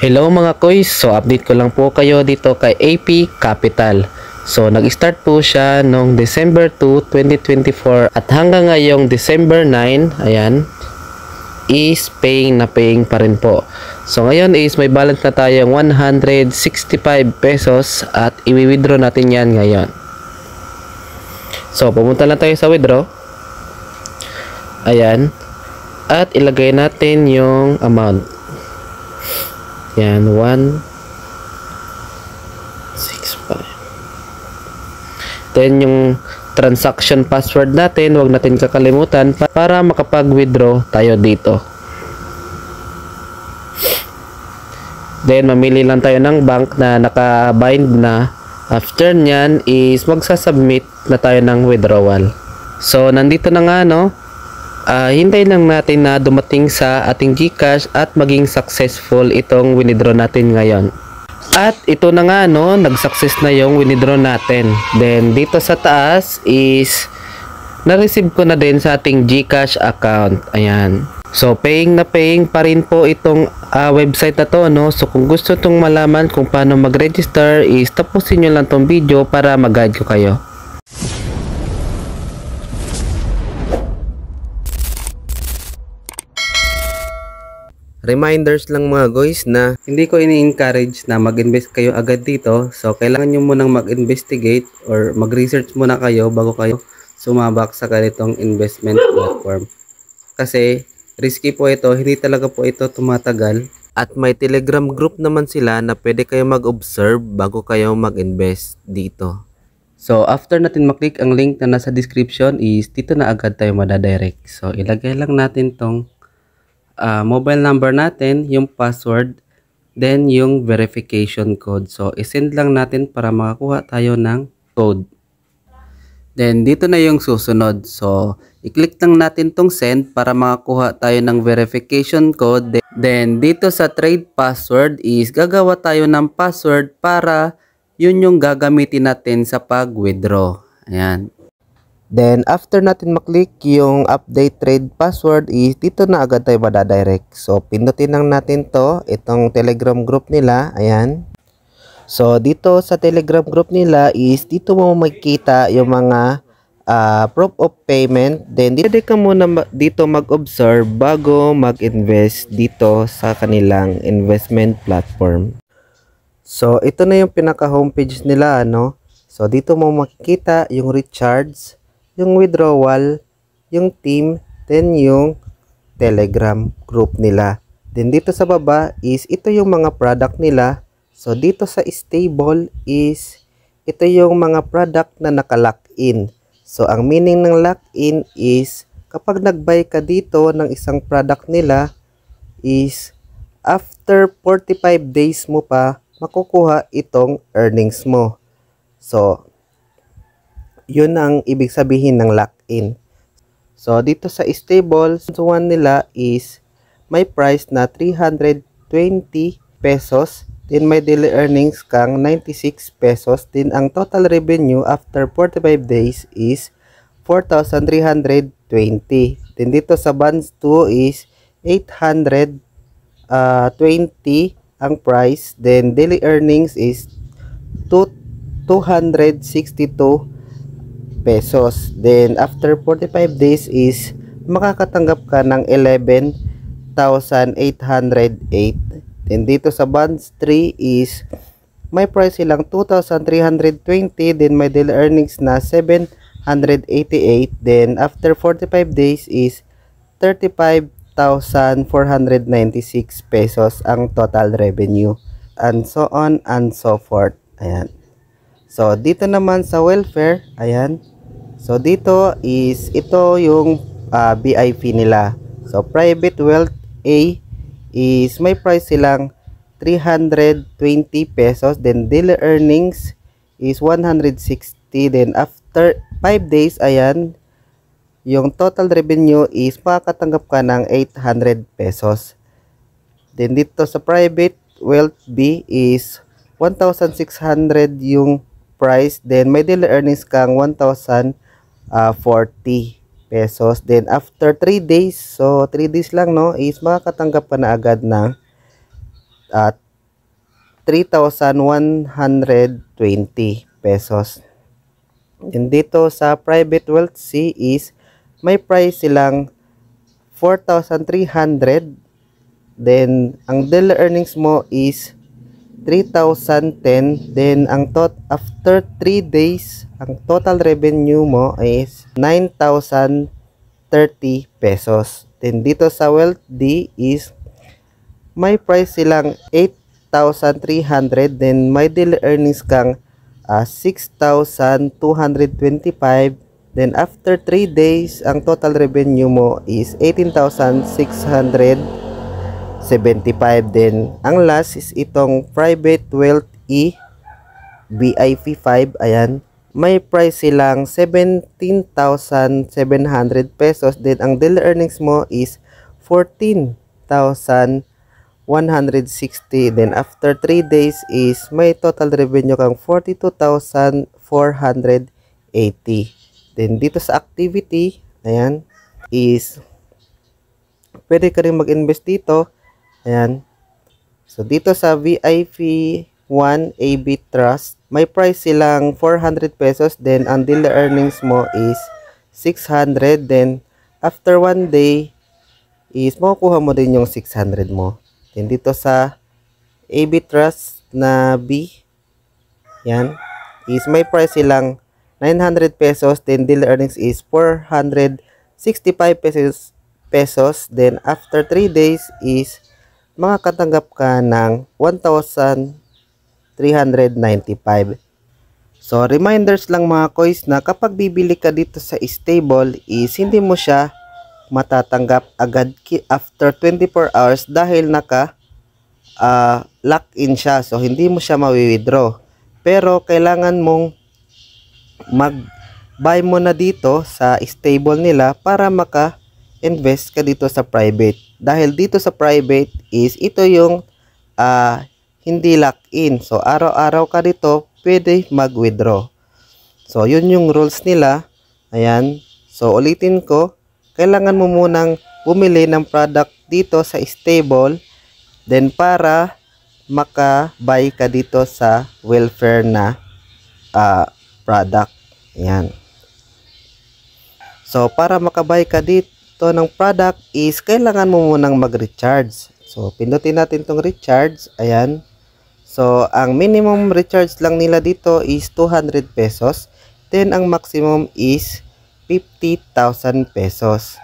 Hello mga koys, so update ko lang po kayo dito kay AP Capital. So nag-start po siya noong December 2, 2024 at hanggang ngayong December 9, ayan, is paying na paying pa rin po. So ngayon is may balance na tayong 165 pesos at i-withdraw natin yan ngayon. So pumunta lang tayo sa withdraw. Ayan. At ilagay natin yung amount. Yan, 165. Then yung transaction password natin, wag natin kakalimutan para makapag-withdraw tayo dito. Then mamili lang tayo ng bank na naka-bind na. After nyan is magsasubmit na tayo ng withdrawal. So nandito na nga, no? Hintayin lang natin na dumating sa ating GCash at maging successful itong withdraw natin ngayon. At ito na nga, no, nag-success na yung withdraw natin. Then dito sa taas is na-receive ko na din sa ating GCash account. Ayan. So paying na paying pa rin po itong website na to, no. So kung gusto tong malaman kung paano mag-register is tapusin nyo lang tong video para mag-guide ko kayo. Reminders lang mga guys na hindi ko ini-encourage na mag-invest kayo agad dito. So kailangan nyo munang mag-investigate or mag-research muna kayo bago kayo sumabak sa ganitong investment platform. Kasi risky po ito, hindi talaga po ito tumatagal. At may Telegram group naman sila na pwede kayo mag-observe bago kayo mag-invest dito. So after natin maklik ang link na nasa description is dito na agad tayo madadirect. So ilagay lang natin tong mobile number natin, yung password, then yung verification code. So, isend lang natin para makakuha tayo ng code. Then, dito na yung susunod. So, i-click lang natin tong send para makakuha tayo ng verification code. Then, dito sa trade password is gagawa tayo ng password para yun yung gagamitin natin sa pag-withdraw. Ayan. Then, after natin maklik yung update trade password is dito na agad tayo madadirect. So, pindutin lang natin to, itong Telegram group nila. Ayan. So, dito sa Telegram group nila is dito mo makikita yung mga proof of payment. Then, dito ka muna dito mag-observe bago mag-invest dito sa kanilang investment platform. So, ito na yung pinaka-homepage nila, ano. So, dito mo makikita yung recharge, yung withdrawal, yung team, then yung Telegram group nila. Then dito sa baba is ito yung mga product nila. So dito sa stable is ito yung mga product na naka-lock in. So ang meaning ng lock in is kapag nag-buy ka dito ng isang product nila is after 45 days mo pa makukuha itong earnings mo. So yun ang ibig sabihin ng lock-in. So, dito sa stable, one nila is may price na 320 pesos. Then, may daily earnings kang 96 pesos. Then, ang total revenue after 45 days is 4,320. Then, dito sa bonds 2 is 820 ang price. Then, daily earnings is 262 pesos. Then after 45 days is makakatanggap ka ng 11,808. Then dito sa bonds 3 is may price silang 2,320. Then may daily earnings na 788. Then after 45 days is 35,496 pesos ang total revenue, and so on and so forth. Ayan. So dito naman sa welfare, ayan. So dito is ito yung BIP nila. So private wealth A is may price silang 320 pesos. Then daily earnings is 160. Then after 5 days, ayan, yung total revenue is makakatanggap ka ng 800 pesos. Then dito sa private wealth B is 1,600 yung price. Then may daily earnings kang 1,040 pesos. Then after 3 days, so 3 days lang, no, is makakatanggap ka na agad ng 3,120 pesos. And dito sa private wealth C is may price silang 4,300. Then ang daily earnings mo is 3,010. Then ang after 3 days, ang total revenue mo is 9,030 pesos. Then dito sa wealth D is may price silang 8,300. Then may daily earnings kang 6,225. Then after 3 days, ang total revenue mo is 18,675. Then ang last is itong private wealth E BIP 5. Ayan, may price silang 17,700 pesos. Then ang daily earnings mo is 14,160. Then after 3 days is may total revenue kang 42,480. Then dito sa activity, ayan, is pwede ka rin mag-invest dito. Ayan. So dito sa VIP 1 AB Trust, may price silang 400 pesos. Then ang daily earnings mo is 600. Then after 1 day is makukuha mo din yung 600 mo. Then dito sa AB Trust na B, yan, is may price silang 900 pesos. Then daily earnings is 465 pesos. Then after 3 days is makakatanggap ka ng 1,395. So reminders lang mga kois na kapag bibili ka dito sa stable is hindi mo siya matatanggap agad after 24 hours dahil naka lock in siya. So hindi mo siya mawi-withdraw. Pero kailangan mong mag-buy mo na dito sa stable nila para maka-invest ka dito sa private. Dahil dito sa private is ito yung hindi lock-in. So araw-araw ka dito pwede mag-withdraw. So yun yung rules nila. Ayan. So ulitin ko, kailangan mo munang bumili ng product dito sa stable, then para maka-buy ka dito sa welfare na product. Ayan. So para maka-buy ka dito ng product is kailangan mo munang mag-recharge. So pindutin natin tong recharge. Ayan. So ang minimum recharge lang nila dito is 200 pesos. Then ang maximum is 50,000 pesos.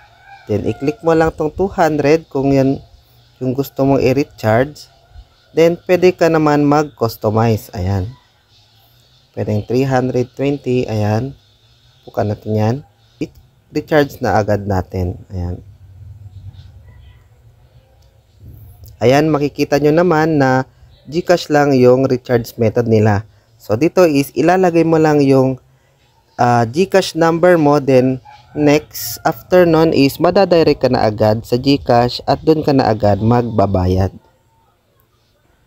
Then i-click mo lang tong 200 kung yan yung gusto mong i-recharge. Then pwede ka naman mag-customize. Ayan. Pwedeng 320. Ayan. Buka natin yan. I-recharge na agad natin. Ayan. Ayan, makikita nyo naman na GCash lang yung recharge method nila. So dito is ilalagay mo lang yung GCash number mo, then next after nun is madadirect ka na agad sa GCash at dun ka na agad magbabayad.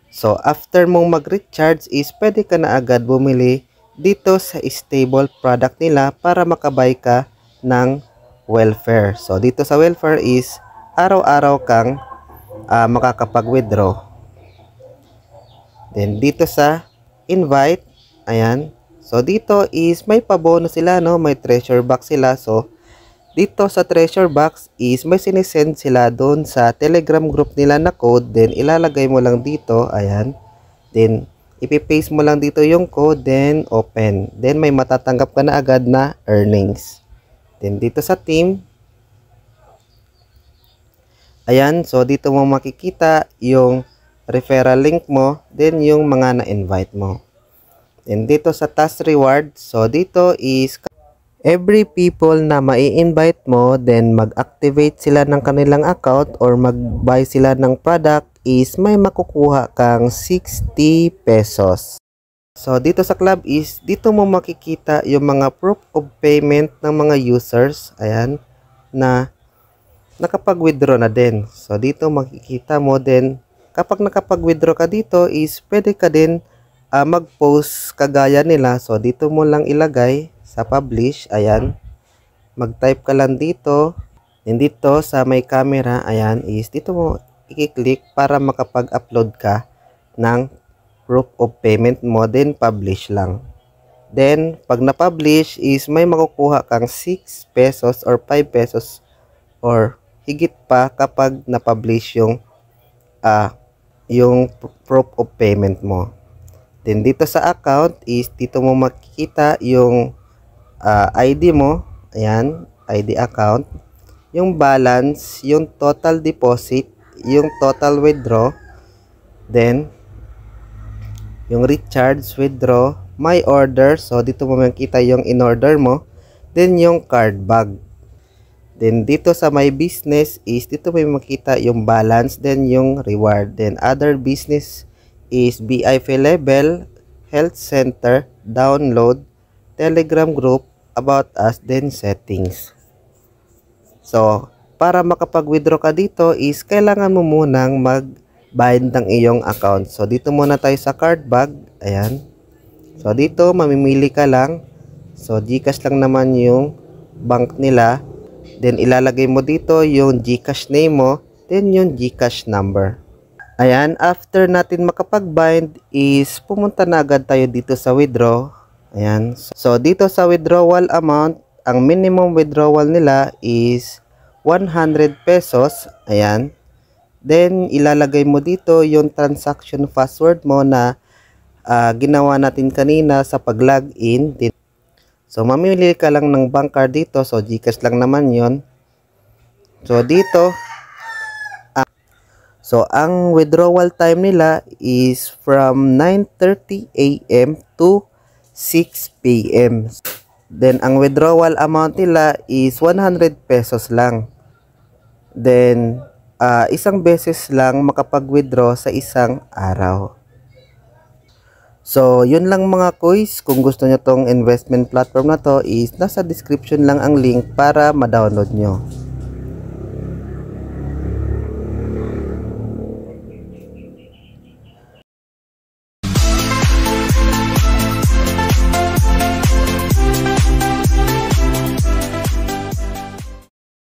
So after mong mag-recharge is pwede ka na agad bumili dito sa stable product nila para makabay ka ng welfare. So dito sa welfare is araw-araw kang makakapag-withdraw. Then dito sa invite, ayan. So dito is may pabonus sila, no? May treasure box sila. So dito sa treasure box is may sinisend sila doon sa Telegram group nila na code. Then ilalagay mo lang dito, ayan. Then ipipaste mo lang dito yung code, then open. Then may matatanggap ka na agad na earnings. Then dito sa team, ayan. So dito mo makikita yung referral link mo, then yung mga na-invite mo. And dito sa task reward, so dito is every people na mai-invite mo, then mag-activate sila ng kanilang account or mag-buy sila ng product is may makukuha kang 60 pesos. So dito sa club is dito mo makikita yung mga proof of payment ng mga users, ayan, na nakapag-withdraw na din. So dito makikita mo din kapag nakapag-withdraw ka dito is pwede ka din mag-post kagaya nila. So dito mo lang ilagay sa publish, ayan. Mag-type ka lang dito. And dito sa may camera, ayan, is dito mo i-click para makapag-upload ka ng proof of payment mo, then publish lang. Then, pag na-publish is may makukuha kang 6 pesos or 5 pesos or higit pa kapag na-publish yung proof of payment mo. Then, dito sa account is dito mo makikita yung ID mo. Ayan, ID account. Yung balance, yung total deposit, yung total withdraw. Then, yung recharge, withdraw, my order. So, dito mo makikita yung in-order mo. Then, yung card bag. Then, dito sa my business is dito mo makikita yung balance. Then, yung reward. Then, other business is BIP level, health center, download, telegram group, about us, then settings. So, para makapag-withdraw ka dito is kailangan mo munang mag-bind ng iyong account. So, dito muna tayo sa card bag. Ayan. So, dito mamimili ka lang. So, GCash lang naman yung bank nila. Then, ilalagay mo dito yung GCash name mo. Then, yung GCash number. Ayan. After natin makapag-bind is pumunta na agad tayo dito sa withdraw. Ayan. So, dito sa withdrawal amount, ang minimum withdrawal nila is 100 pesos. Ayan. Then, ilalagay mo dito yung transaction password mo na ginawa natin kanina sa pag-login. So, mamili ka lang ng bank card dito. So, GCash lang naman yon. So, dito, ang withdrawal time nila is from 9:30 AM to 6 PM. Then, ang withdrawal amount nila is 100 pesos lang. Then, isang beses lang makapag-withdraw sa isang araw. So, yun lang mga kuys. Kung gusto nyo tong investment platform na to is nasa description lang ang link para ma-download nyo.